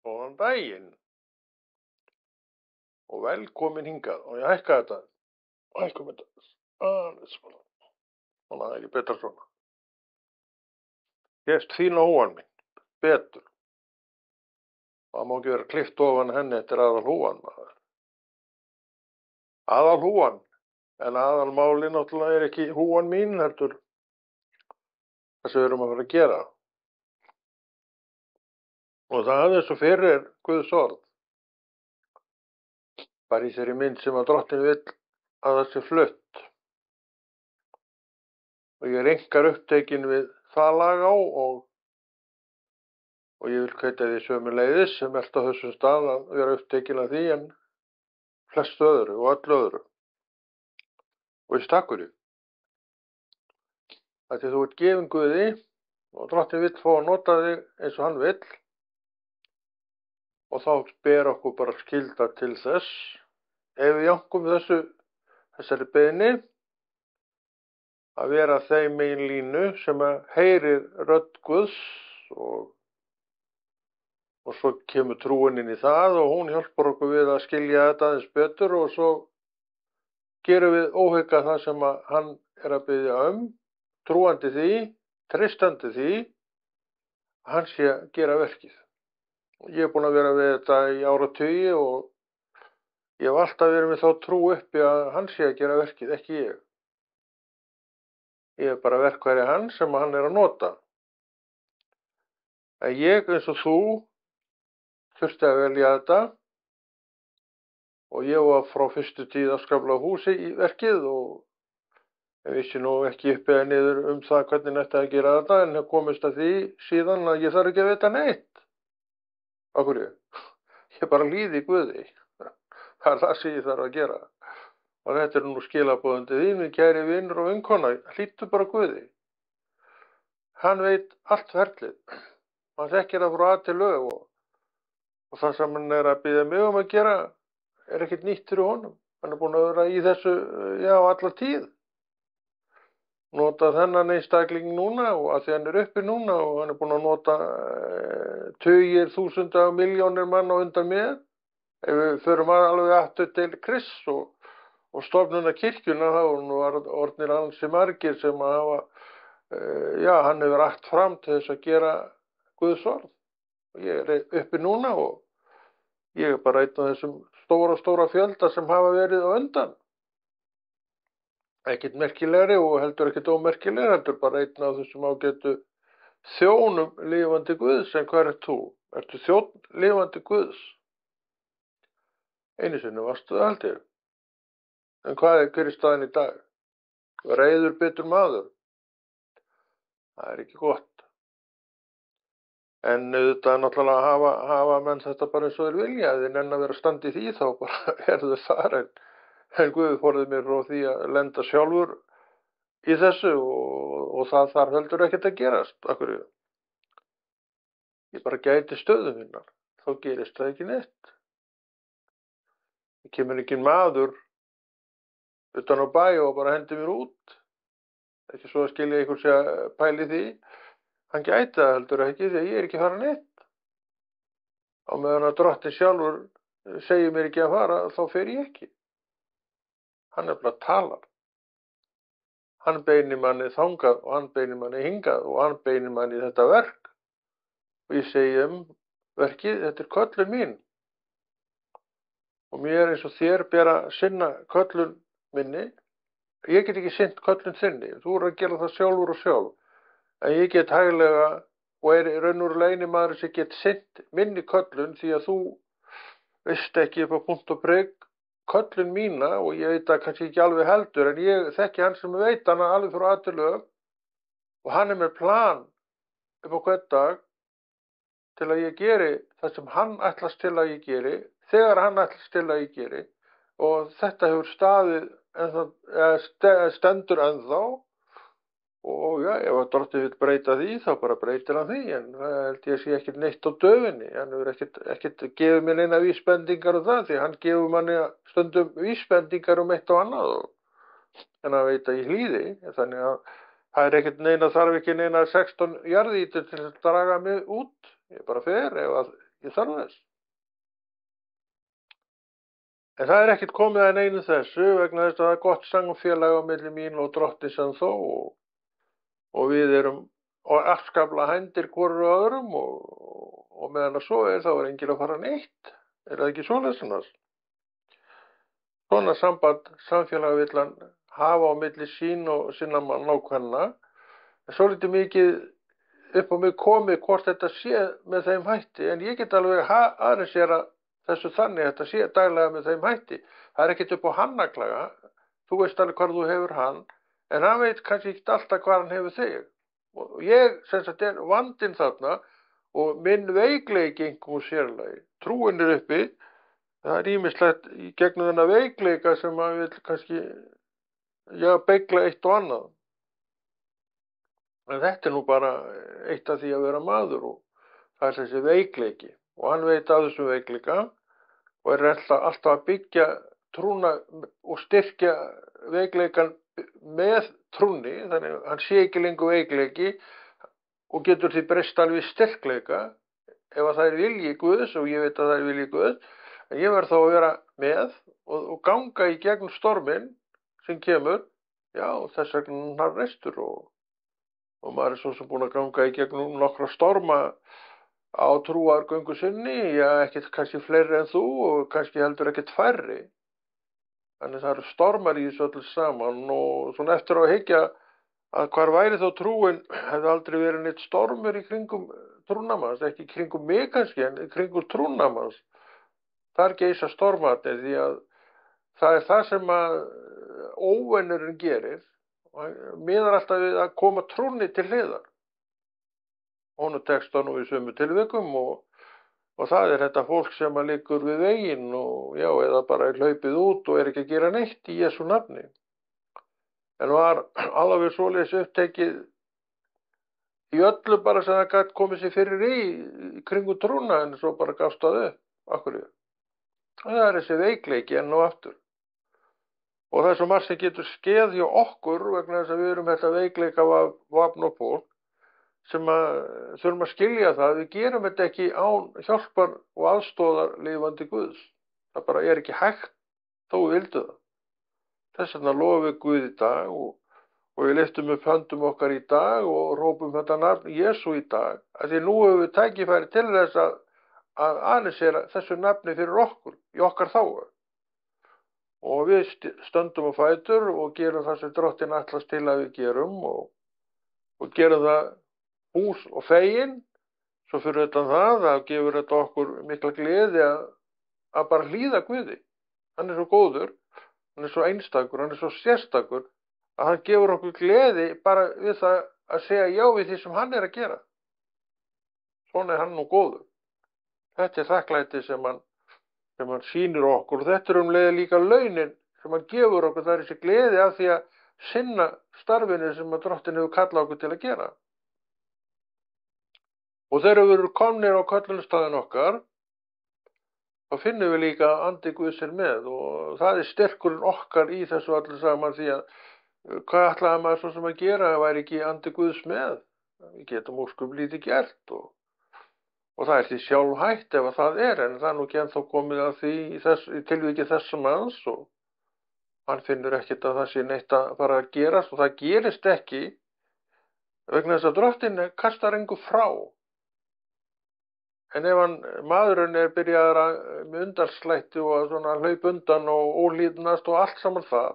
Góðan daginn og velkomin hingað og ég hækka þetta. Hækkum þetta. Aðeins bara. Svona, það er ekki betra svona. Sést fína húan mín. Betur. Það má ekki vera klippt ofan henni eftir aðal húan, maður. Aðal húan. En aðal máli náttúrulega er ekki húan mín, heldur það sem við erum að fara að gera. Og það er svo fyrir Guðs orð. Bara í þeirri mynd sem að Drottinn vill að það sé flutt. Og ég er einkar upptekinn við það lag á og ég vil hvetja því sömuleiðis sem ert á þessum stað að vera upptekinn af því en flestu öðru og öllu öðru. Og ég stakkur því. Því þú ert gefin Guði og Drottinn vill fá að nota þig eins og hann vill. Og þá ber okkur bara skylda til þess. Ef við jánkum þessari beiðni að vera þeim megin línu sem að heyrir rödd Guðs og svo kemur trúin inn í það og hún hjálpar okkur við að skilja þetta aðeins betur og svo gerum við óhugga það sem að hann er að biðja trúandi því, treystandi því að hann sé að gera verkið. Ég er búinn að vera við þetta í áratugi og ég hef alltaf verið með þá trú uppi að hann sé að gera verkið, ekki ég. Ég er bara verkfæri hann sem hann er að nota. En ég eins og þú þurfti að velja þetta og ég var frá fyrstu tíð að skafla húsi í verkið og ég vissi nú ekki upp eða niður það hvernig nætti að gera þetta en það komist að því síðan að ég þarf ekki að vita neitt. Af hverju? Ég bara líði Guði. Það er það sem ég þarf að gera. Og þetta er nú skilaboðandi þín, minn kæri vinur og vinkona. Hlýttu bara Guði. Hann veit allt ferlið. Hann þekkir það frá að til lög og það sem hann er að biðja mig að gera er ekkert nýtt fyrir honum. Hann er búinn að vera í þessu, alla tíð. Nota þennan einstakling núna og að því hann er uppi núna og hann er búinn að nota tugir þúsunda og milljónir mann á undan mér. Ef við förum alveg aftur til Krists og stofnuna kirkjuna þá var orðnir ansi margir sem að hafa, hann hefur rætt fram til þess að gera Guðs orð. Og ég er uppi núna og ég er bara einn af þessum stóra fjölda sem hafa verið á undan. Ekkert merkilegri og heldur ekkert ómerkilegri, heldur bara einn af þessum ágætu þjónum lifandi Guðs. En hvað ert þú? Ertu þjón lifandi Guðs? Einu sinni varstu það held ég. En hver er staðan í dag? Reiður bitur maður. Það er ekki gott. En auðvitað náttúrulega hafa menn þetta bara eins og þeir vilja. Ef þeir nenna að vera standi í því þá bara þau þar en Guð forðið mér frá því að lenda sjálfur í þessu og það þarf heldur ekkert að gerast. Af hverju? Ég bara gæti stöðu minnar. Þá gerist það ekki neitt. Það kemur ekki maður utan á bæ og bara hendi mér út. Ekki svo að skilja einhver sé að pæli því. Hann gæti það heldur ekki því að ég er ekki að fara neitt. Á meðan að Drottinn sjálfur segir mér ekki að fara, þá fer ég ekki. Hann er bara að tala. Hann beinir manni þangað og hann beinir manni hingað og hann beinir manni í þetta verk. Og ég segi verkið, þetta er köllun mín. Og mér eins og þér ber að sinna köllun minni. Ég get ekki sinnt köllun þinni. Þú eru að gera það sjálfur og sjálf. En ég get hæglega og er raunverulega eini maður sem get sinnt minni köllun því að þú veist ekki upp á punkt og prik köllun mína og ég veit það kannski ekki alveg heldur en ég þekki hann sem veit hana alveg frá að til lög og hann er með plan upp á hvern dag til að ég geri það sem hann ætlast til að ég geri þegar hann ætlast til að ég geri og þetta hefur staðið stendur ennþá og ef að Drottinn vill breyta því þá bara breytir hann því en það held ég sé ekkert neitt á döfinni hann hefur ekkert gefið mér neina vísbendingar það því hann gefur manni stundum vísbendingar eitt og annað en hann veit að ég hlýði þannig að það er ekkert neina þarf ekki neina 16 jarðítur til að draga mig út ég bara fer ef að ég þarf þess. En það ekkert komið að neinu þessu vegna þess að það gott samfélag á milli mín og drottins ennþá og við erum afskaplega hændir hvoru öðrum og meðan að svo þá enginn að fara neitt. Það ekki svoleiðis annars? Svona samband samfélag vill hann hafa á milli sín og sinna manna og kvenna. En svolítið mikið upp á mig komið hvort þetta sé með þeim hætti, en ég get alveg aðeinsera þessu þannig að þetta sé daglega með þeim hætti. Það ekkert upp á hann að klaga, þú veist alveg hvar þú hefur hann, en hann veit kannski ekki alltaf hvar hann hefur þig. Og ég, sem sagt, er vandinn þarna og minn veikleiki einhverjum sérlagi. Trúin uppi, það er ýmislegt í gegnum þennan veikleika sem maður vil kannski, beigla eitt og annað. En þetta er nú bara eitt af því að vera maður og það er þessi veikleiki. Og hann veit af þessum veikleika og er alltaf að byggja trúna og styrkja veikleikan með trúni, þannig að hann sé ekki lengur veikleiki og getur því breyst alveg styrkleika ef að það er vilji Guðs, og ég veit að það er vilji Guðs, en ég verð þá að vera með og ganga í gegnum storminn sem kemur, þess vegna hann reistur og maður er svo sem búin að ganga í gegnum nokkra storma á trúargöngu sinni, ekkert kannski fleiri en þú og kannski heldur ekkert færri. Þannig það eru stormar í þessu öllu saman og svona eftir að hyggja að hvar væri þá trúin, hefði aldrei verið neitt stormur í kringum trúnamanns, ekki í kringum mig kannski, en í kringum trúnamanns. Þar geisa stormarnir því að það er það sem að óvinurinn gerir, og miðar alltaf við að koma trúnni til hliðar. Honum tekst það nú í sömu tilvikum og það er þetta fólk sem að liggur við veginn og eða bara er hlaupið út og er ekki að gera neitt í Jesú nafni. En var alveg svoleiðis upptekið í öllu bara sem það gat komið sér fyrir í kringum trúna, en svo bara gafst það upp. Akkur ég. Það er þessi veikleiki enn og aftur. Og það er svo margt sem getur skeð hjá okkur vegna þess að við erum þetta veikleika vafn og fólk sem þurfum að skilja það. Við gerum þetta ekki án hjálpar og aðstoðar lifandi Guðs. Það bara er ekki hægt þó við vildu það. Þess vegna lofum við Guð í dag og við lyftum upp höndum okkar í dag og rópum þetta nafn Jesú í dag. Því nú hefur við tækifæri til þess að annonsera þessu nafni fyrir okkur, í okkar þágu. Og við stöndum á fætur og gerum það sem Drottinn ætlast til að við gerum og gerum það hús og fegin, svo fyrir það gefur þetta okkur mikla gleði að bara hlýða Guði. Hann er svo góður, hann er svo einstakur, hann er svo sérstakur að hann gefur okkur gleði bara við það að segja já við því sem hann er að gera. Svona er hann nú góður. Þetta er þakklæti sem hann sýnir okkur og þetta er leið líka launin sem hann gefur okkur. Það er þessi gleði af því að sinna starfinu sem að Drottinn hefur kallað okkur til að gera. Og þegar við erum komnir á köllunarstaðinn okkar, þá finnum við líka að andi Guðs er með og það er styrkurinn okkar í þessu allir saman því að hvað ætlaði maður svo sem að gera ef væri ekki andi Guðs með? Við getum ósköp lítið gert og það er því sjálfhætt ef að það er, en það er nú ekki ennþá komið að því í tilviki þessa manns og hann finnur ekkert að það sé neitt að fara að gerast og það gerist ekki vegna þess að Drottinn kastar engu frá. En ef maðurinn er byrjaður með undarslætti og svona hlaup undan og ólíðnast og allt saman það,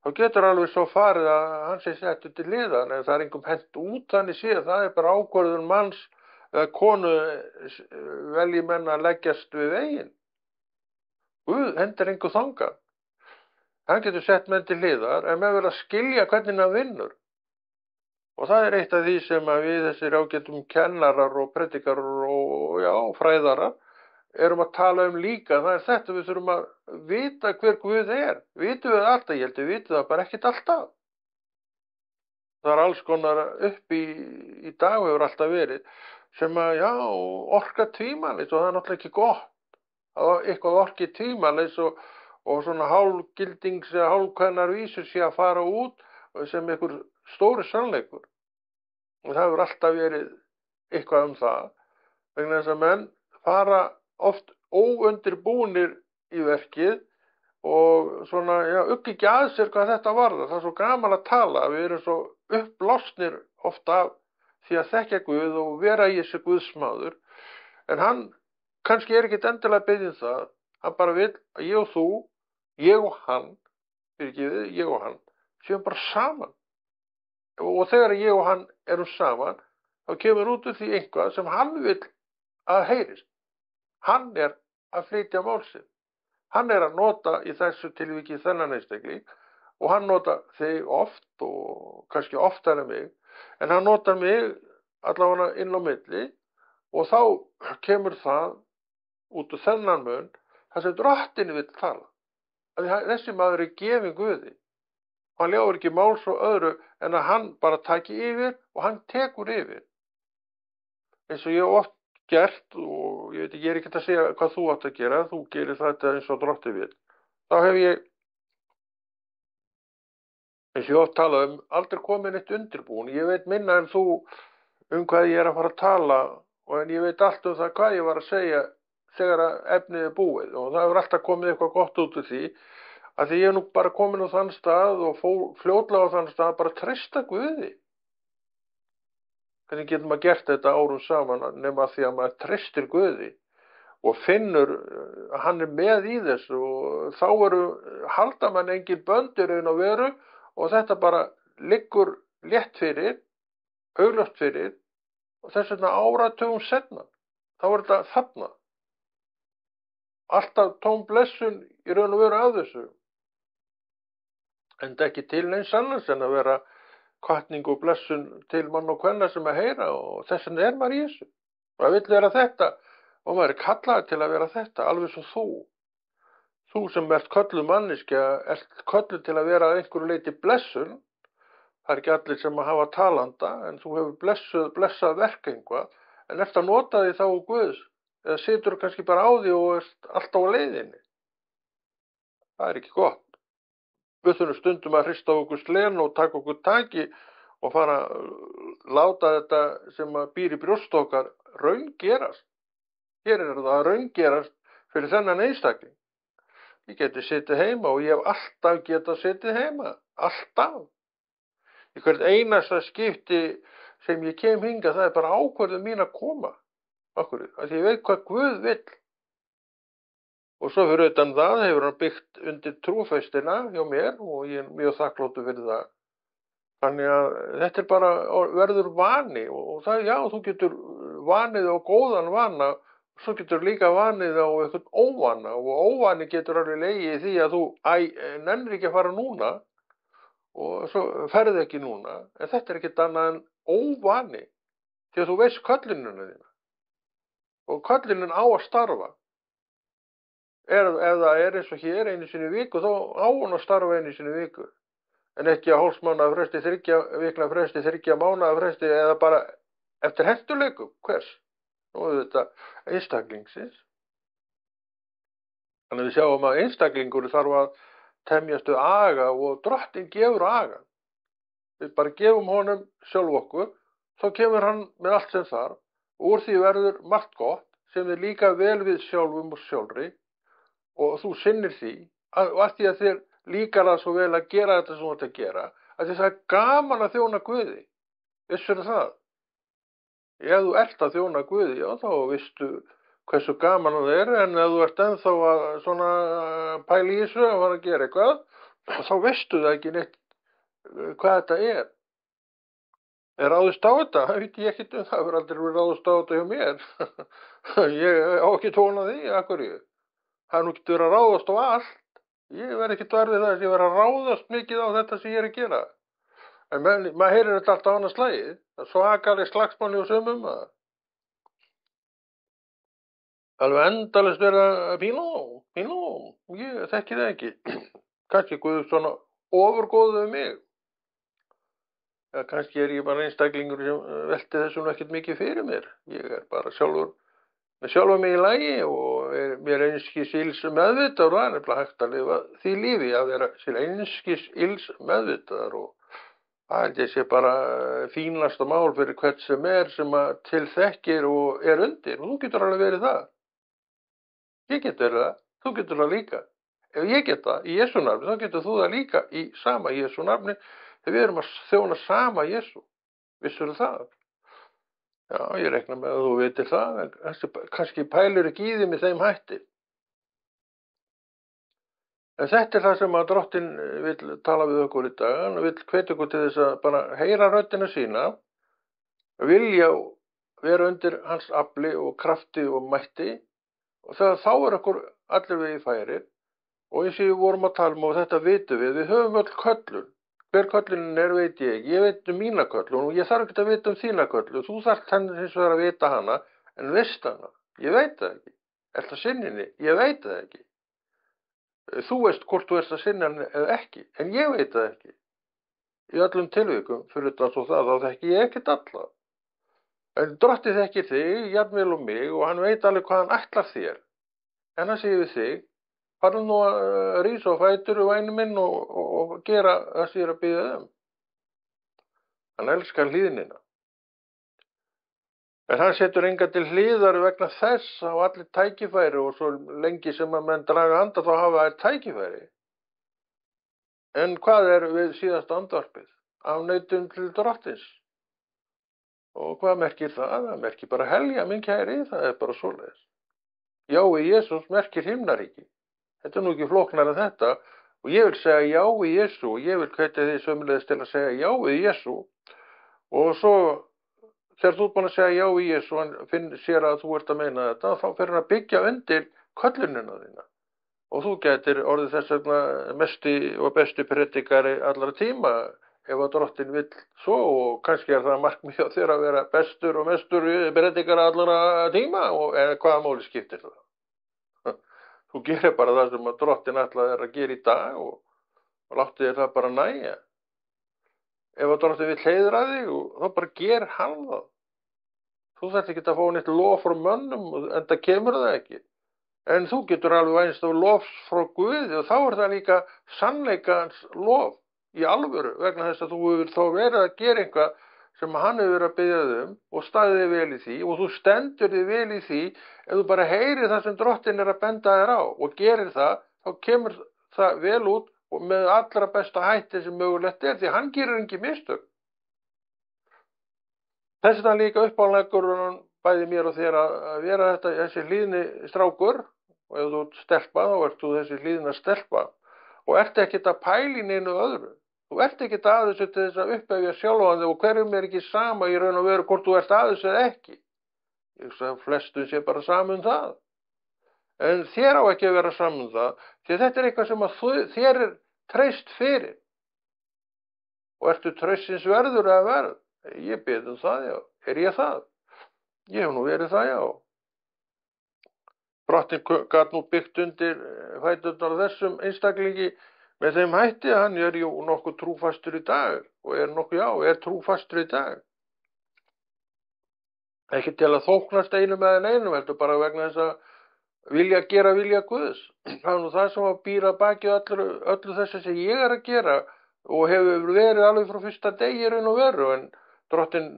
þá getur alveg svo farið að hann sé settur til hliðar, en það er engum hent út þannig séð, það er bara ákvörðun manns eða konu velji menn að leggjast við veginn. Guð hendir engu þangað. Hann getur sett menn til hliðar, en menn verður að skilja hvernig hann vinnur. Og það er eitt af því sem að við þessir ágætum kennarar og predikarar og fræðarar erum að tala líka. Það er þetta, við þurfum að vita hver Guð er. Vitum við alltaf, ég held við vitum það bara ekkert alltaf. Það er alls konar upp í dag hefur alltaf verið sem að orka tvímælis og það er náttúrulega ekki gott. Eitthvað orki tvímælis og svona hálfgildings eða hálfkvennar vísur sé að fara út sem einhver stóri sannleikur. Og það hefur alltaf verið eitthvað það. Vegna þess að menn fara oft óundirbúnir í verkið og svona, uggi ekki að sér hvað þetta varðar. Það er svo gaman að tala, við erum svo uppblásnir oft af því að þekkja Guð og vera í þessi Guðsmaður, en hann kannski er ekkert endilega beðið það, hann bara vill að ég og þú, ég og hann, fyrirgefið, ég og hann, séum bara saman. Og þegar ég og hann erum saman, þá kemur út úr því eitthvað sem hann vill að heyrist. Hann er að flytja mál sitt. Hann er að nota í þessu tilviki þennan einstakling og hann nota þig oft og kannski oftar en mig, en hann notar mig allavega inn á milli og þá kemur það út úr þennan mun þar sem drottinn vill tala. Þessi maður er gefinn Guði. Hann ljáir ekki máls og öðru en að hann bara taki yfir og hann tekur yfir. Eins og ég hef oft gert, og ég er ekki að segja hvað þú átt að gera, þú gerir þetta eins og drottinn vill. Þá hef ég, eins og ég oft talað aldrei komið neitt undirbúin. Ég veit minna en þú hvað ég er að fara að tala, en ég veit allt það hvað ég var að segja þegar efnið er búið, og það hefur alltaf komið eitthvað gott út úr því, að því ég er nú bara komin á þann stað og fljótlega á þann stað bara að treysta Guði. Hvernig getur maður gert þetta árum saman nema því að maður treystir Guði og finnur að hann er með í þessu, og þá halda mann engin böndir raun og veru, og þetta bara liggur létt fyrir, augljóst fyrir, og þess vegna áratugum seinna, þá þetta þarna. Alltaf tóm blessun í raun og veru af þessu. En ekki til neins annars en að vera hvatning og blessun til mann og kvenna sem að heyra, og þess vegna er maður í þessu. Og það vill vera þetta, og maður er kallaður til að vera þetta, alveg svo þú. Þú sem ert kölluð manneskja, ert kölluð til að vera að einhverju leyti blessun. Það er ekki allir sem að hafa talanda, en þú hefur blessað verk eitthvað, en ert að nota því þá Guðs, eða situr kannski bara á því og ert alltaf á leiðinni. Það er ekki gott. Við þurfum stundum að hrista okkur slen og taka okkur taki og fara að láta þetta sem býr í brjóst okkar raungerast. Hér er það að raungerast fyrir þennan einstakling. Ég geti setið heima og ég hef alltaf getað setið heima. Alltaf. Í hvert einasta skipti sem ég kem hingað, það er bara ákvörðun mín að koma. Akkur, að ég veit hvað Guð vill. Og svo fyrir utan það hefur hann byggt undir trúfestina hjá mér og ég er mjög þakkláttur fyrir það. Þannig að þetta er bara verður vani, og það, já, þú getur vanið á góðan vana, svo getur líka vanið á eitthvað óvana, og óvani getur alveg legið í því að þú nennir ekki að fara núna og svo ferði ekki núna, en þetta er ekkert annað en óvani, því að þú veist köllunina þína og köllunin á að starfa. Ef það er eins og hér einu sinni í viku, þá á hún að starfa einu sinni í viku. En ekki að hálfsmánaða fresti, 3 vikna fresti, 3 mánaða fresti, eða bara eftir hentuleikum. Hvers? Nú er þetta einstaklingsins. Þannig að við sjáum að einstaklingur þarf að temjast við aga, og drottinn gefur aga. Við bara gefum honum sjálf okkur, þá kemur hann með allt sem þarf, og úr því verður margt gott sem er líka vel við sjálfum og sjálfri, og þú sinnir því, og að því að þér líkar það svo vel að gera þetta sem þú ert að gera, að það er gaman að þjóna Guði. Vissirðu það? Ef þú ert að þjóna Guði, já, þá vistu hversu gaman það er, en ef þú ert ennþá að svona pæla í þessu að fara að gera eitthvað, þá veistu það ekki neitt hvað þetta er. Er ráðist á þetta? Það veit ég ekkert það hefur aldrei verið ráðist á þetta hjá mér. Ég á ekki tóna því, akkur ég. Það er nú ekki verið að ráðast á allt. Ég verð ekki verið það að ég verið að ráðast mikið á þetta sem ég er að gera. En maður heyrir þetta alltaf annars slagið. Það er svakaleg slagsmáli og sumum. Alveg endalaust verið að pínó. Ég þekki það ekki. Kannski Guð svona ofurgóð við mig. Ja, kannski er ég bara einstaklingur sem velti þessu ekkert mikið fyrir mér. Ég er bara sjálfur mig í lagi og mér einskis ills meðvitaður, og það er nefnilega hægt að lifa því lífi að vera sér einskis ills meðvitaður, og það held ég sé bara fínasta mál fyrir hvert sem að til þekkir og er undir, og þú getur alveg verið það. Ég get verið það, þú getur það líka. Ef ég get það í Jesú nafni, þá getur þú það líka í sama Jesú nafni. Þegar við erum að þjóna sama Jesú. Vissirðu það? Já, ég reikna með að þú vitir það, en kannski pælir ekki í því með þeim hætti. En þetta er það sem að Drottinn vill tala við okkur í dag. Hann vill hvetja okkur til þess að bara heyra röddina sína, vilja vera undir hans afli og krafti og mætti, og þá er okkur allir vegi færir. Og eins og við vorum að tala og þetta vitum við höfum öll köllun. Hver köllunin er veit ég ekki, ég veit mína köllun og ég þarf ekki að vita þína köllun. Þú þarft hins vegar að vita hana, en veist hana, ég veit það ekki. Er það sinninni? Ég veit það ekki. Þú veist hvort þú ert að sinna hann eða ekki, en ég veit það ekki. Í öllum tilvikum, fyrir þetta svo þá þekki ég ekkert alla. En Drottinn þekkir þig, jafnvel og mig, og hann veit alveg hvað hann ætlar þér. En hann segir við þig, farðu nú að rísa á fætur væni minn og gera það sem ég er að biðja um. Hann elskar hlýðnina. En hann setur enga til hliðar vegna þess á allir tækifæri og svo lengi sem að menn draga anda þá hafa þær tækifæri. En hvað er við síðasta andvarpið? Afneitun til Drottins. Og hvað merkir það? Það merkir bara helja minn kæri, það er bara svoleiðis. Já í Jesús merkir himnaríki. Þetta er nú ekki flóknar en þetta og ég vil segja já í Jesú og ég vil hvetja því sömuleiðis til að segja já í Jesú og svo þegar þú ert búin að segja já í Jesú og hann sér að þú ert að meina þetta þá fer hann að byggja undir köllunina þína og þú getur orðið þess vegna mesti og besti predikari allra tíma ef að Drottinn vill svo og kannski er það markmið á þér að vera bestur og mestur predikari allra tíma og hvaða máli skiptir það? Þú gerir bara það sem að Drottinn ætlaði þér að gera í dag og láttu þér það bara nægja. Ef að Drottinn vill heiðra þig þá bara ger hann það. Þú þarft ekki að fá neitt lof frá mönnum en það kemur það ekki. En þú getur alveg vænst af lofs frá Guði og þá er það líka sannleikans lof í alvöru vegna þess að þú hefur þá verið að gera eitthvað sem hann hefur verið að biðja um og staðið þig vel í því og þú stendur þig vel í því ef þú bara heyrir það sem Drottinn er að benda þér á og gerir það, þá kemur það vel út og með allra besta hætti sem mögulegt er því hann gerir engin mistök. Þess vegna líka uppálegur bæði mér og þér að vera þessi hlýðni strákur og ef þú ert stelpa þá ert þú þessi hlýðna stelpa og ert ekkert að pæla í neinu öðru. Þú ert ekkert að þessu til þess að upphefja sjálfan þig og hverjum er ekki sama í raun og veru hvort þú ert að þessu eða ekki. Ég veist að flestum sé bara saman það. En þér á ekki að vera saman það því þetta er eitthvað sem að þér er treyst fyrir. Og ertu treystsins verður að verð? Ég bið það, já. Er ég það? Ég hef nú verið það, já. Drottinn gat nú byggt undir fæturnar þessum einstaklingi með þeim hætti að hann er jú nokkuð trúfastur í dag og er trúfastur í dag. Ekki til að þóknast einum eða neinum, heldur bara vegna þess að vilja Guðs. Það er nú það sem að býra baki öllu þessu sem ég er að gera og hefur verið alveg frá fyrsta degi raun og veru en Drottinn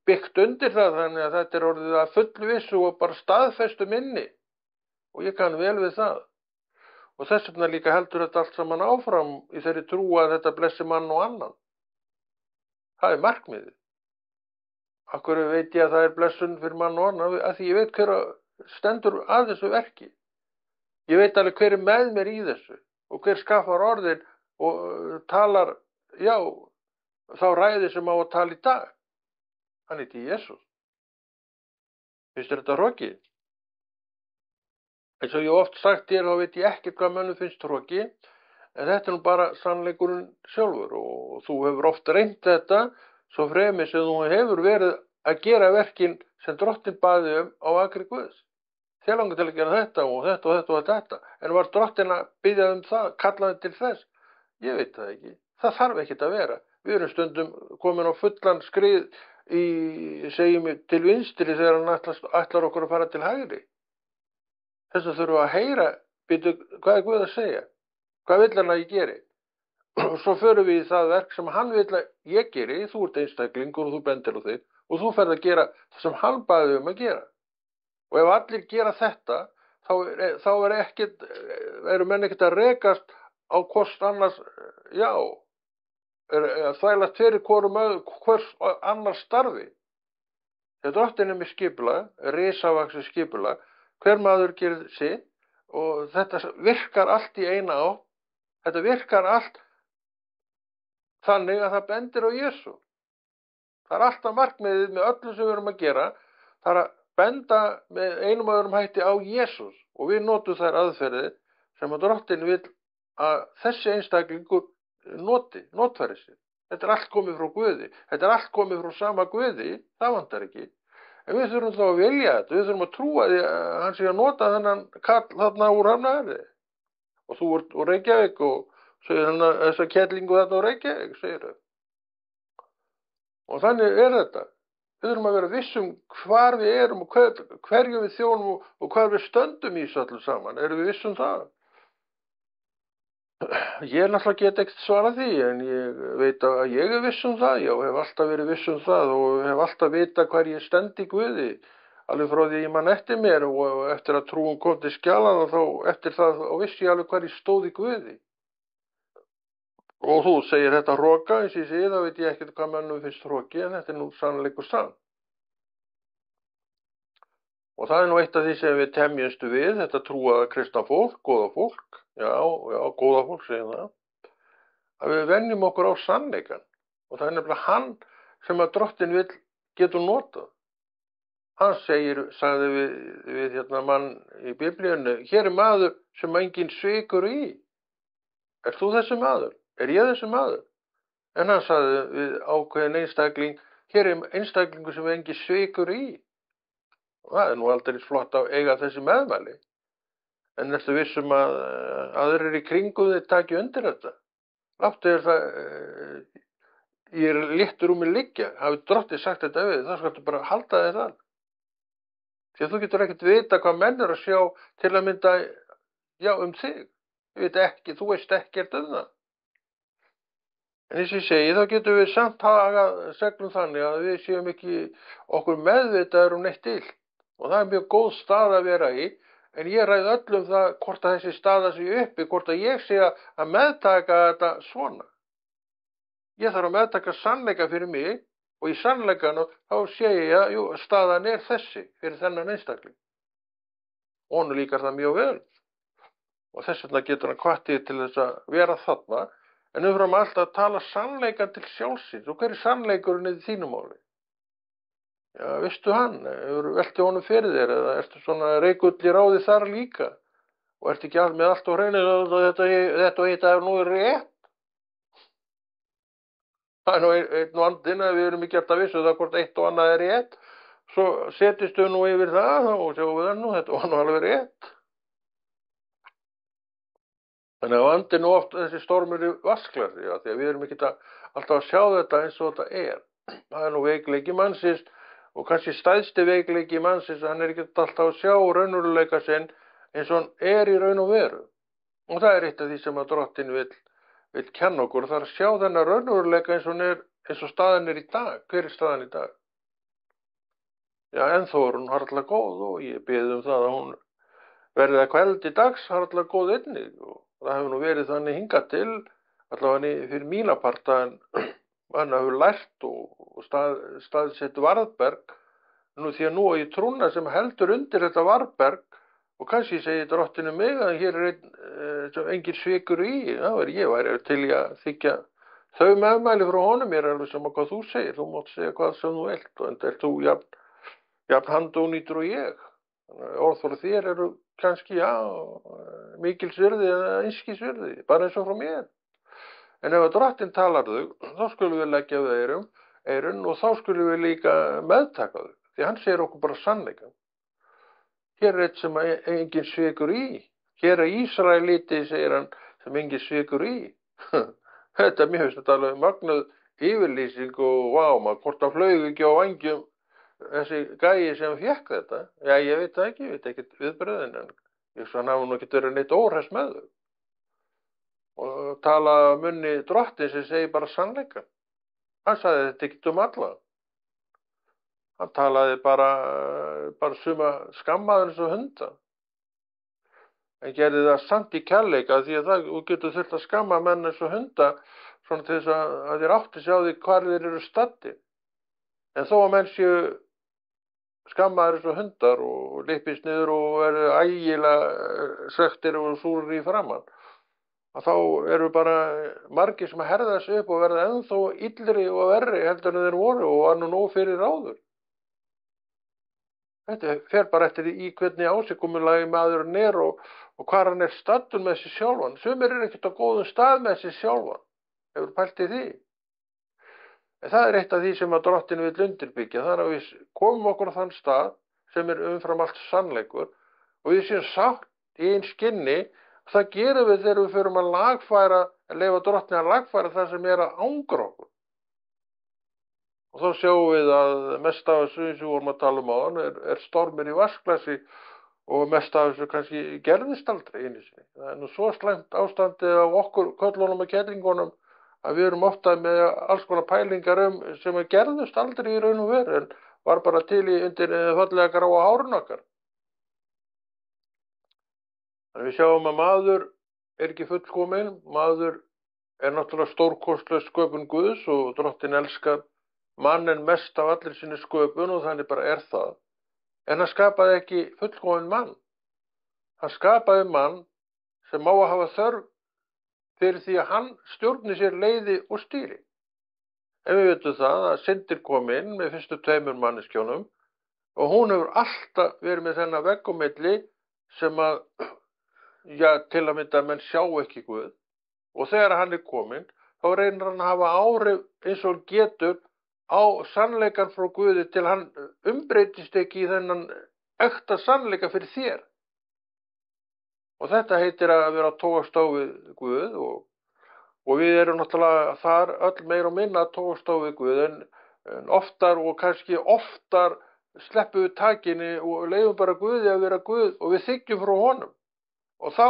byggt undir það þannig að þetta er orðið að fullvissu og bara staðfestu minni og ég kann vel við það. Og þess vegna líka heldur þetta allt saman áfram í þeirri trú að þetta blessi mann og annan. Það er markmiðið. Akkur veit ég að það er blessun fyrir mann og annan að því ég veit hver stendur að þessu verki. Ég veit alveg hver er með mér í þessu og hver skaffar orðin og talar, já, þá ræði sem á að tala í dag. Hann heiti Jesús. Finnst þér þetta hroki? Eins og ég oft sagt þér, þá veit ég ekkert hvað mönnum finnst hroki, en þetta er nú bara sannleikurinn sjálfur og þú hefur oft reynt þetta svo fremi sem þú hefur verið að gera verkin sem Drottinn baði á akri Guðs. Þér langar til að gera þetta og þetta og þetta og þetta, en var Drottinn að biðja það, kallaði til þess? Ég veit það ekki. Það þarf ekkert að vera. Við erum stundum komin á fullan skrið segjum við til vinstri þegar hann ætlar okkur að fara til hægri. Þess að þurfa að heyra, hvað er Guð að segja? Hvað vill hann að ég geri? Og svo förum við í það verk sem hann vill að ég geri, þú ert einstaklingur og þú bendir á þig og þú ferð að gera það sem hann baði að gera. Og ef allir gera þetta, þá eru menn ekkert að rekast á kost annars, já, að þvælast fyrir hvers annars starfi. Þegar drottin með skipulag, risavaxið skipulag, hver maður gerir sitt og þetta virkar allt í eina átt. Þetta virkar allt þannig að það bendir á Jesú. Það er alltaf markmiðið með öllu sem við erum að gera. Það er að benda með einum og öðrum hætti á Jesús og við notum þær aðferðir sem að drottin vill að þessi einstaklingur notfæri sér. Þetta er allt komið frá Guði. Þetta er allt komið frá sama Guði. Það vantar ekki. En við þurfum þá að vilja þetta. Við þurfum að trúa því að hann sé að nota þennan kall þarna úr Hafnarfirði. Og þú ert úr Reykjavík og segir hann þessa kellingu þarna úr Reykjavík, segir þau. Og þannig er þetta. Við þurfum að vera vissum hvar við erum og hverju við þjónum og hvar við stöndum í þessu öllu saman. Erum við vissum það? Ég náttúrulega get ekkert svarað því, en ég veit að ég er vissum það, já, hef alltaf verið vissum það og hef alltaf vitað hvar ég stend í Guði. Alveg frá því ég man eftir mér og eftir að trúin kom til skjalana þá eftir það og vissi ég alveg hvar ég stóð í Guði. Og þú segir þetta hroka, eins og ég segi, þá veit ég ekkert hvað mönnum finnst hroki, en þetta er nú sannleikur sann. Og það er nú eitt af því sem við temjumstu við, þetta trúaða kristna fólk, góða fólk, já, góða fólk segir það, að við venjum okkur á sannleikan. Og það er nefnilega hann sem að drottin getur notað. Hann sagði við hérna mann í Biblíunni, hér er maður sem enginn svikur í. Er þú þessi maður? Er ég þessi maður? En hann sagði við ákveðin einstakling, hér er einstaklingur sem enginn svikur í. Og það er nú aldrei flott að eiga þessi meðmæli. En ertu vissum að aðrir í kringum þig taki undir þetta? Láttu þér það, ég er léttur mig liggja. Hafi drottið sagt þetta við, þá skaltu bara halda þér það. Því að þú getur ekkert vita hvað menn eru að sjá til að mynda, já, þig. Þú veist ekkert það. En eins og ég segi, þá getum við samt hagað seglum þannig að við séum ekki okkur meðvitaður neitt illt. Og það er mjög góð stað að vera í, en ég ræði öllum það hvort að þessi staða sé uppi, hvort að ég sé að meðtaka þetta svona. Ég þarf að meðtaka sannleika fyrir mig og í sannleikanum þá sé ég að staðan er þessi fyrir þennan einstakling. Og honum líkar það mjög vel. Og þess vegna getur hann hvatt til þess að vera þarna, en við þurfum alltaf að tala sannleikan til sjálfsins. Og hver er sannleikurinn í þínum máli? Já, veistu hann, velti honum fyrir þér eða ertu svona reikull í ráði þar líka og ertu ekki með allt á hreinu og þetta og hitt er nú rétt. Það er nú einn vandinn að við erum ekki alltaf vissu það hvort eitt og annað er rétt. Svo setjistu nú yfir það og sjáum við það nú, þetta var nú alveg rétt. Þannig að vandinn nú oft þessi stormur í vasklasi, já, því að við erum ekki alltaf að sjá þetta eins og þetta er. Það er nú veikleiki mannsins. Og kannski stæðsti veikleiki mannsins, hann er ekki alltaf að sjá raunveruleika sinn eins og hann er í raun og veru. Og það er eitt af því sem að drottin vill kenna okkur, það er að sjá þennan raunveruleika eins og staðan er í dag. Hver er staðan í dag? Já, ennþá er hún harla góð og ég bið það að hún verði að kveldi dags harla góð einnig. Og það hefur nú verið þannig hingað til, allavega fyrir mína parta, en hann hefur lært og staðsett varðberg, nú því að nú á ég trúna sem heldur undir þetta varðberg og kannski segir drottinu mig að hér er engin svikur í, ég væri til í að þykja þau meðmæli frá honum, ég er alveg sama hvað þú segir, þú mátt segja hvað sem þú vilt og en er þú jafn handónýtur og ég. Orð frá þér eru kannski, já, mikilsvirði eða einskisvirði, bara eins og frá mér. En ef að drottin talar þau, þá skulum við leggja við eyrun og þá skulum við líka meðtaka þau. Því hann segir okkur bara sannleikann. Hér er eitt sem enginn svikur í. Hér er Ísraelíti, segir hann, sem enginn svikur í. Þetta mér finnst þetta alveg magnuð yfirlýsing og maður hvort hann flaug ekki á vangjum þessi gæi sem fékk þetta. Já, ég veit það ekki, ég veit ekkert viðbröðin, en ég svo hann hafa nú ekki verið neitt óhress með þau. Og tala munni drottin sem segir bara sannleikann. Hann sagði þetta ekki alla. Hann talaði bara suma skammaður eins og hunda. en gerði það samt í kærleika því að það, þú getur þurft að skamma menn eins og hunda svona til þess að þeir átti sig á því hvar þeir eru staddir. En þó að menn séu skammaðir eins og hundar og lippist niður og eru ægilega söktir og súrir í framan, að þá eru bara margir sem herða sig upp og verða ennþá illri og verri heldur en þeir voru og var nú nóg fyrir ráður. Þetta fer bara eftir í hvernig ásigkomulagi maðurinn er og hvar hann er staddur með sig sjálfan. Sumir eru ekkert á góðum stað með sig sjálfan. Hefur pælt í því? En það er eitt af því sem að Drottinn vill undirbyggja. Það er að við komum okkur á þann stað sem er umfram allt sannleikur og við séum sátt í einn skinni. Það gerum við þegar við förum að leyfa Drottni að lagfæra það sem er að angra okkur. Og þá sjáum við að mest af þessu, eins og við vorum að tala um áðan, er stormur í vatnsglasi og mest af þessu kannski gerðist aldrei einu sinni. Það er nú svo slæmt ástandið á okkur köllunum og kellingunum að við erum ofta með alls konar pælingar sem gerðust aldrei í raun og veru en var bara til undir fallega gráa hárun okkar. Þannig við sjáum að maður er ekki fullkominn, maður er náttúrulega stórkostleg sköpun Guðs og Drottinn elskar mann mest af allir sinni sköpun og þannig bara er það. En hann skapaði ekki fullkominn mann. Hann skapaði mann sem má að hafa þörf fyrir því að hann stjórni sér leiði og stýri. En við veitum það að syndir kom inn með fyrstu 2 manneskjónum og hún hefur alltaf verið með þennan vegg á milli sem að, til að mynda menn sjá ekki Guð. Og þegar hann er kominn, þá reynir hann að hafa áhrif eins og getur á sannleikan frá Guði til hann umbreytist ekki í þennan ekta sannleika fyrir þér. Og þetta heitir að vera að tókast á við Guð og við erum náttúrulega þar öll meira og minna að tókast á við Guð en oftar og kannski oftar sleppum við takinni og leyfum bara Guði að vera Guð og við þykjum frá honum. Og þá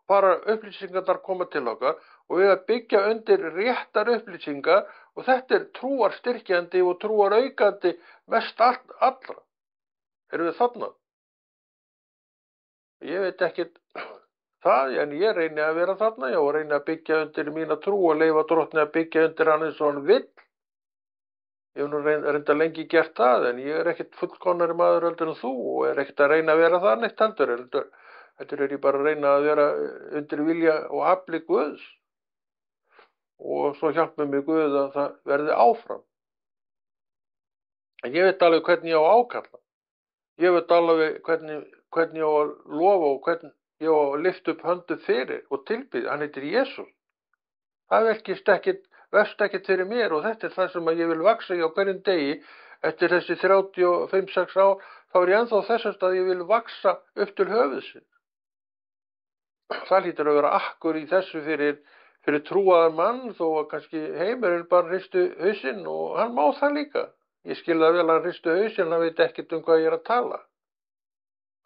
fara upplýsingarnar koma til okkar og við að byggja undir réttar upplýsingar og þetta er trúar styrkjandi og trúar aukandi mest allra. Erum við þarna? Ég veit ekkert það, en ég reyni að vera þarna, og reyni að byggja undir mína trú og leyfa Drottni að byggja undir hann eins og hann vill. Ég hef nú reynda lengi gert það, en ég er ekkert fullkomnari maður heldur en þú og er ekkert að reyna að vera það neitt heldur. Heldur er ég bara að reyna að vera undir vilja og afli Guðs. Og svo hjálpa mig Guð að það verði áfram. En ég veit alveg hvernig ég á að ákalla. Ég veit alveg hvernig ég á að lofa og hvernig ég á að lyfta upp höndu fyrir og tilbyða. Hann heitir Jesús. Það verst ekkert fyrir mér og þetta er það sem ég vil vaksa í á hverjum degi. Eftir þessi 35-6 ár, þá er ég ennþá þessast að ég vil vaksa upp til höfuðsins. Það hlýtur að vera akkur í þessu fyrir trúaðan mann, þó að kannski heimurinn bara hristu hausinn og hann má það líka. Ég skil það vel að hann hristu hausinn, hann veit ekkert um hvað ég er að tala.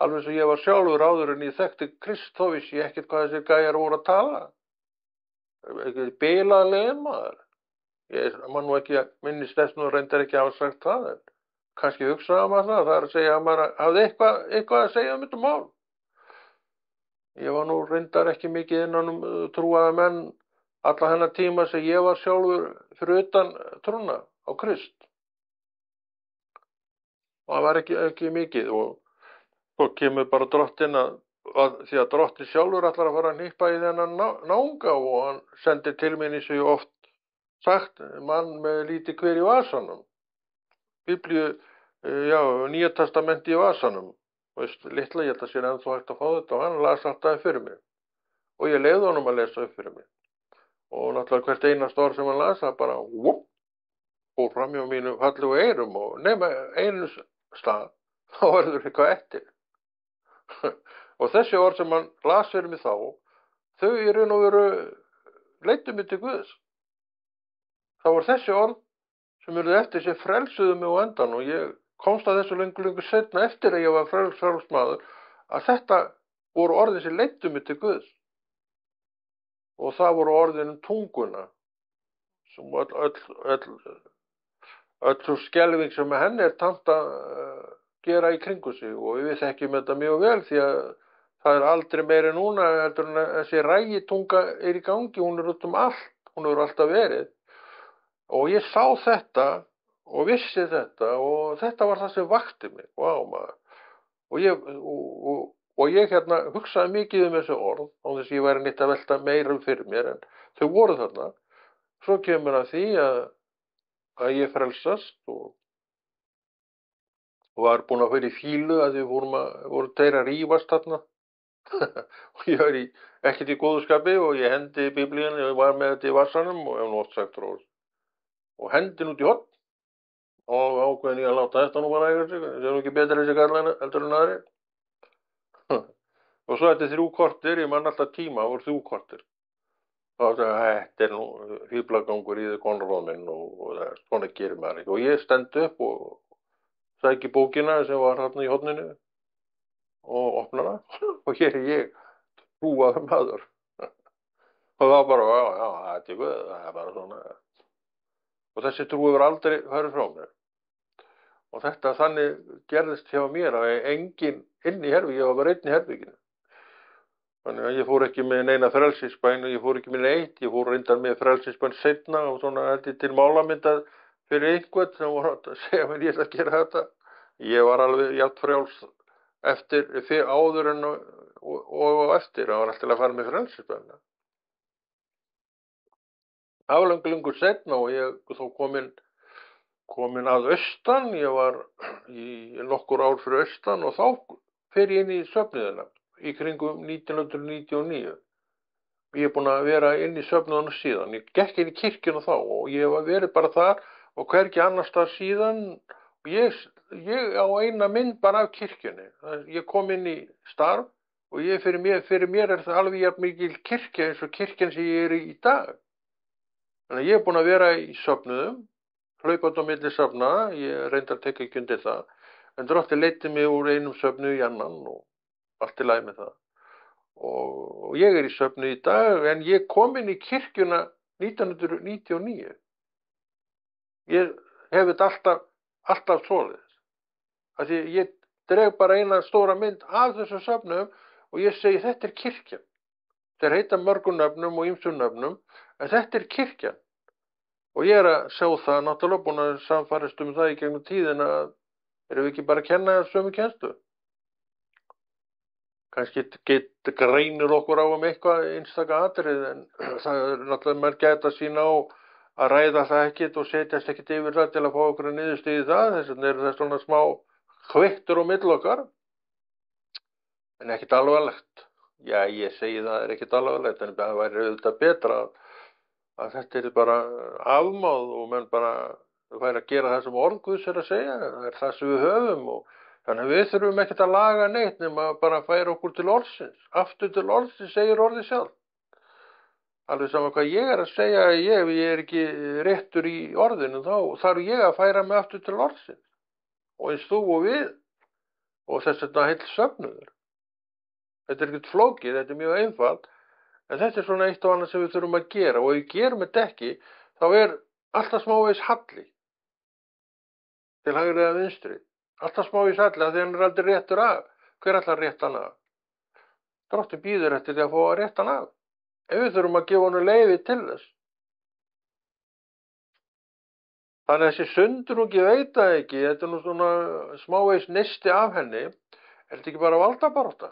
Alveg svo ég var sjálfur áður en ég þekkti Krist, þó vissi ég ekkert hvað þessir gæjar voru að tala. Ekki bilaðlega maður. Ég man nú ekki minnist þess nú reyndar ekki að hafa sagt það, en kannski hugsaði maður það. Það er að segja að maður hafði eitthvað að segja um þetta mál. Ég var nú reyndar ekki mikið innan trúaða menn alla þennan tíma sem ég var sjálfur fyrir utan trúna á Krist. Og það var ekki mikið og svo kemur bara Drottinn því að Drottinn sjálfur ætlar að fara að hnippa í þennan náunga og hann sendir til mín eins og ég oft sagt, mann með lítið hver í vasanum. Biblíu, Nýja testamenti í vasanum. Litla, ég held að sér ennþá hægt að fá þetta og hann las alltaf upp fyrir mig. Og ég leyfði honum að lesa upp fyrir mig. Og náttúrulega hvert einast orð sem hann las, það bara fór fram hjá mínu fallegu eyrum og nema einu stað, þá verður eitthvað eftir. Og þessi orð sem hann las fyrir mig þá, þau í raun og veru leiddu mig til Guðs. Það var þessi orð sem urðu eftir sem frelsuðu mig á endan og ég komst að þessu löngu seinna eftir að ég var frjáls maður að þetta voru orðin sem leiddu mig til Guðs. Og það voru orðin tunguna sem öll svo skelfing sem henni er tamt að gera í kringu sig og við þekkjum þetta mjög vel því að Það er aldrei meiri núna heldur en þessi rægitunga er í gangi, hún er út allt, hún hefur alltaf verið. Og ég sá þetta og vissi þetta og þetta var það sem vakti mig. Vá maður. Og ég hérna hugsaði mikið þessi orð, á þess að ég væri neitt að velta meira fyrir mér, en þau voru þarna. Svo kemur að því að ég frelsast og var búinn að fyrir fílu að við voru tveir að rífast þarna. Og ég var ekkert í góðu skapi og ég hendi biblíunni og ég var með þetta í vassanum og hef nú oft sagt frá þessu. Og hendin út í horn og ákveðin ég að láta þetta nú bara eiga sig. Það er nú ekki betur þessi karlana heldur en aðri. Og svo þetta 3 korter, ég man alltaf tíma, það voru 3 korter. Þá þetta nú hýflagangur í þau konráð minn og svona gerir maður ekki. Og ég stend upp og sæki bókina sem var hérna í horninu og opna hana og hér er ég trúaður maður. Og það var bara, já, þetta er guð, það er bara svona. Og þessi trú hefur aldrei farið frá mér. Og þetta þannig gerðist hjá mér að enginn inn í herbergi, ég var bara einn í herberginu. Þannig að ég fór ekki með neina frelsisbæn og ég fór ekki með neitt, ég fór reyndar með frelsisbæn seinna og svona held ég til málamyndað fyrir einhvern sem voru að segja mér ég ætla að gera þetta. Ég var alveg jafn frjáls áður en og eftir, það var alltaf að fara með frelsisbæn. Það var löngu seinna og ég þó komin að austan, ég var í nokkur ár fyrir austan og þá fer ég inn í söfnuðina í kringum 1999. Ég er búinn að vera inn í söfnuðina síðan. Ég gekk inn í kirkjuna þá og ég var verið bara þar og hvergi annars staðar síðan. Ég á eina mynd bara af kirkjunni. Ég kom inn í starf og fyrir mér er það alveg jafn mikil kirkja eins og kirkjan sem ég er í dag. Þannig að ég er búinn að vera í söfnuðum, hlaupandi á milli safna, ég reyndar að teka ekki undir það, en Drottinn leiddi mig úr einum söfnuði í annan og allt í lagi með það. Og ég er í söfnuði í dag, en ég kom inn í kirkjuna 1999. Ég hef þetta alltaf svoleiðis. Því ég dreg bara eina stóra mynd af þessu söfnuðum og ég segi þetta er kirkjan. Þeir heita mörgum nöfnum og ýmsum nöfnum, en þetta er kirkjan. Og ég er að sjá það, náttúrulega búin að samfærast það í gegnum tíðina að erum við ekki bara að kenna sömu kennslu. Kannski greinir okkur á eitthvað einstaka atrið, en það er náttúrulega maður gæta sín á að ræða það ekkert og setjast ekkert yfir það til að fá okkur að niðurstöðu í það. Þess vegna eru það svona smá kvittur á milli okkar, en ekkert alvarlegt. Já, ég segi það er ekkert alvarlegt, en það væri auðvitað betra að þetta er bara afmáð og menn bara færi að gera það sem orð Guðs er að segja. Það er það sem við höfum og þannig að við þurfum ekkert að laga neitt nema bara að færa okkur til orðsins. Aftur til orðsins segir orðið sjálf. Alveg saman hvað ég er að segja, ef ég er ekki réttur í orðinu þá þarf ég að færa mig aftur til orðsins. Og eins þú og við og þess að þetta heill söfnuður. Þetta er ekkert flókið, þetta er mjög einfalt, en þetta er svona eitt og annað sem við þurfum að gera og ef við gerum þetta ekki þá er alltaf smávegis halli til hægri eða vinstri. Alltaf smávegis halli að því hann er aldrei réttur af. Hver ætlar að rétta hann af? Drottinn býður eftir því að fá að rétta hann af. En við þurfum að gefa honum leyfi til þess. Þannig að þessi sundrung, ég veit það ekki, þetta er nú svona smávegis neisti af henni, er þetta ekki bara valdabarátta?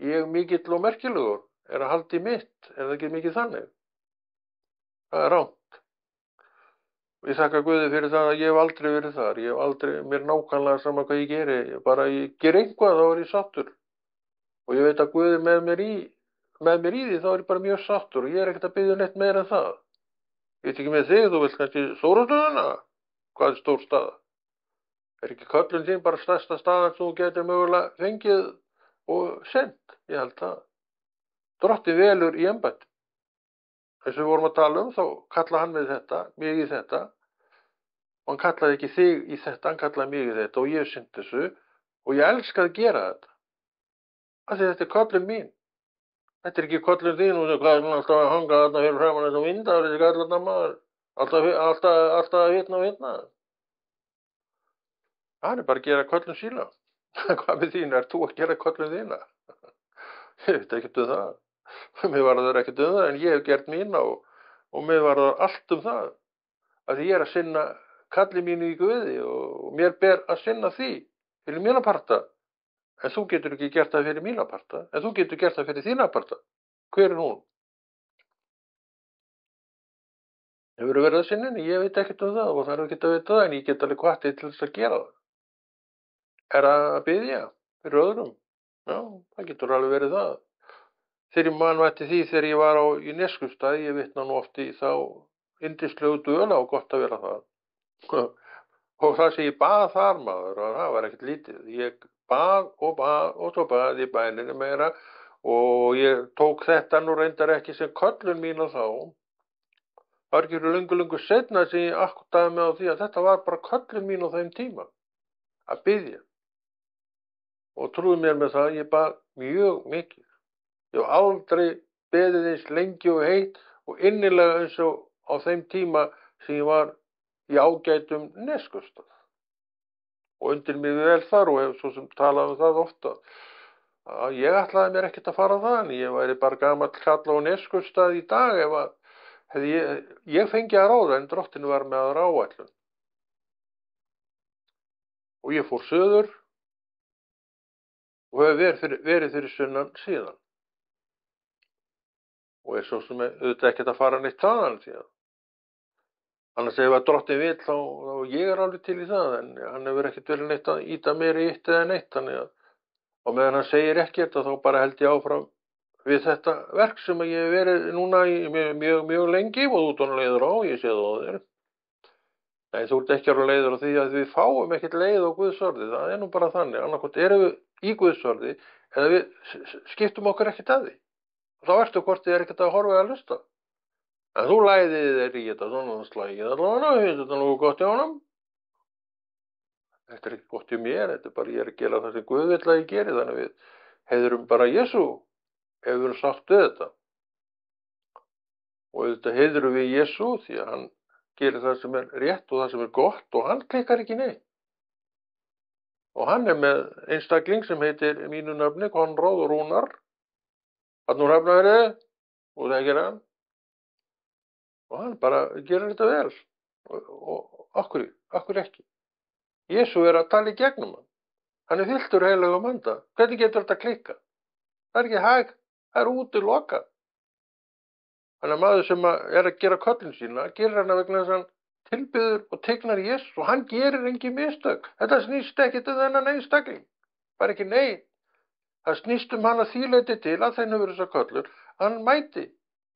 Ég mikill og merkilegur er að halda í mitt, er það ekki mikið þannig? Það er rangt. Ég þakka Guði fyrir það að ég hef aldrei verið þar, ég hef aldrei, mér nákvæmlega sama hvað ég geri, ég geri eitthvað þá er ég sáttur. Og ég veit að Guði með mér í því þá er ég bara mjög sáttur og ég er ekkert að biðja neitt meira en það. Ég veit ekki með þig, þú vilt kannski stóra stöðuna? Hvað er stór staða? Er ekki köllun þín bara stærsta staðan sem þú getur mögulega fengið og sent? Ég held það. Drottinn velur í embætti. Eins og við vorum að tala þá kallaði hann mig í þetta. Og hann kallaði ekki þig í þetta, hann kallaði mig í þetta og ég sinnt þessu og ég elska að gera þetta. Af því þetta er köllun mín. Þetta er ekki köllun þín og hvað er alltaf að hanga þarna fyrir framan þessum vindar, þessi kallarna maður. Alltaf að hitna. Hann er bara að gera köllun sína. Hvað með þín, ert þú að gera köllun þína? Ég veit ekkert um það. Mér varðar ekkert um það, en ég hef gert mína og mér varðar allt um það. Að ég að sinna kalli mínu í Guði og mér ber að sinna því fyrir mína parta. En þú getur ekki gert það fyrir mína parta, en þú getur gert það fyrir þína parta. Hver er hún? Hefur verið að sinna henni? Ég veit ekkert um það og það er ekki að vita það, en ég get alveg hvatið til þess að gera það. Er að biðja fyrir öðrum? Já, það getur alveg verið það. Þegar ég manvætti því þegar ég var í Neskaupstað, ég vitna nú oft í þá yndislegu dvöl og gott að vera það. Og það sem ég bað þar maður, og það var ekkert lítið. Ég bað og svo bað ég bæninu meira og ég tók þetta nú reyndar ekki sem köllun mín þá. Það var ekki löngu seinna sem ég áttaði mig á því að þetta var bara köllun mín á þeim tíma, að biðja. Og trúðu mér með það, ég bað mjög mikið. Ég hef aldrei beðið eins lengi og heitt og innilega eins og á þeim tíma sem ég var í ágætum Neskaupstað. Og undir mig vel þar og hef svo sem talað um það ofta. Að ég ætlaði mér ekkert að fara þann, ég væri bara gamall kall á Neskaupstað í dag ef að ég fengi að ráða en drottinn var með aðra áætlun. Og ég fór suður og hef verið fyrir sunnan síðan. Og svo sem auðvitað ekkert að fara neitt þaðan síðan. Annars ef að drottinn vill þá ég er alveg til í það, en hann hefur ekkert verið neitt að ýta mér í eitt eða neitt, þannig að og meðan hann segir ekkert þá bara held ég áfram við þetta verk sem ég hef verið núna í mjög lengi og út á leiður á, ég sé það á þér. Nei, þú ert ekki á leiður á því að við fáum ekkert leið á Guðs orði, það er nú bara þannig, annarkvæmt erum við í Guðs orði eða við skiptum okkur ekkert að því. Og þá ertu hvort þið ekkert að horfa að hlusta. En þú læðið þér í þetta svona slægið allavega, finnst þetta nú gott í honum? Þetta er ekki gott í mér, þetta er bara ég er að gera það sem Guð vill að ég geri, þannig við heiðrum bara Jesú ef við erum sátt við þetta. Og þetta heiðrum við Jesú því að hann gerir það sem er rétt og það sem er gott og hann klikkar ekki neitt. Og hann er með einstakling sem heitir mínu nafni Konráð Rúnar. Hann úr Hafnarfirði og það gerir hann. Og hann bara gerir þetta vel. Og akkur ekki. Jesú er að tala í gegnum hann. Hann er fylltur heilagum anda. Hvernig getur þetta klikka? Það er ekki hægt. Það er útilokað. Þannig að maður sem er að gera köllun sína, gerir hana vegna þess að hann tilbiður og tegnar Jesú og hann gerir engin mistök. Þetta snýst ekki til þennan einstakling. Bara ekki neitt. Það snýst hann að því leyti til að þeim hefur þessa köllun. Hann mæti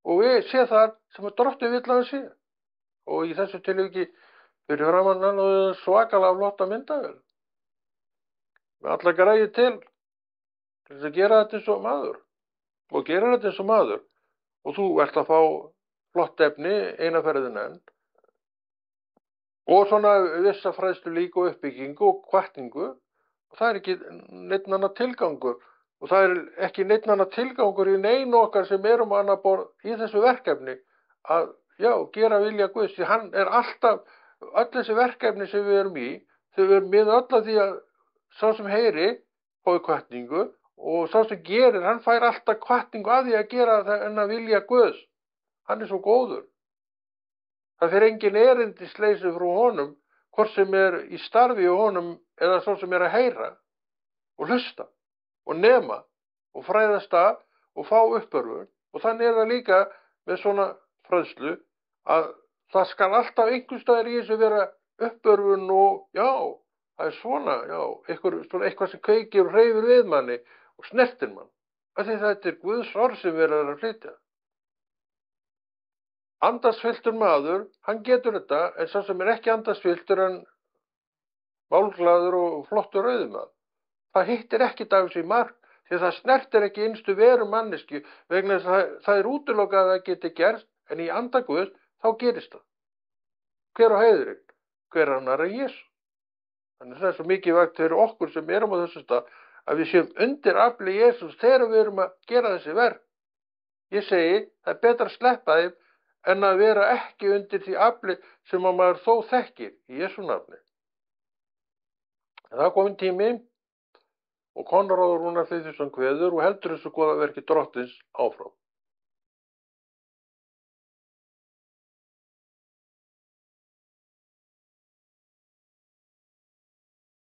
og við sé þar sem að drottinn vill að hann sé. Og í þessu tilviki fyrir framan hann og svakalega flotta myndavél. Með alla græði til þess að gera þetta eins og maður. Og gera þetta eins og maður. Og þú ert að fá flott efni eina ferðin enn. Og svona vissa fræðslu líka og uppbyggingu og hvatningu. Og það er ekki neitt annar tilgangur. Og það er ekki neitt annar tilgangur í neinu okkar sem erum annað borð í þessu verkefni að gera vilja Guðs. Því hann er alltaf, öll þessi verkefni sem við erum í, þau erum með öll að því að sá sem heyri fái hvatningu og sá sem gerir, hann fær alltaf hvatningu að því að gera það en að vilja Guðs. Hann er svo góður. Það fer engin erindisleysi frá honum, hvort sem er í starfi á honum eða sá sem er að heyra og hlusta og nema og fræðast að og fá uppörfun. Og þannig er það líka með svona fræðslu að það skal alltaf einhvers staðar í þessu vera uppörfun og það er svona, eitthvað sem kveikir og hreyfir við manni og snertir mann. Því þetta er Guðs orð sem við erum að flytja. Andasfylltur maður, hann getur þetta, en sá sem er ekki andasfylltur en málglaður og flottur rauðumaður. Það hittir ekki af þessu í mark, því það snertir ekki innstu veru manneski, vegna þess að það er útilokað að það geti gerst, en í anda Guðs, þá gerist það. Hver á heiðurinn? Hver annar en Jesú? Þannig það er svo mikið vægt fyrir okkur sem erum á þessu stað, að við séum undir afli Jesús þegar við erum að gera þessi verk. Ég segi, það er betra að sleppa þeim, en að vera ekki undir því afli sem að maður þó þekkir í Jesú nafni. Það er komin tími og Konráð Rúnar Friðþjófsson kveður og heldur þessu góða verki Drottins áfram.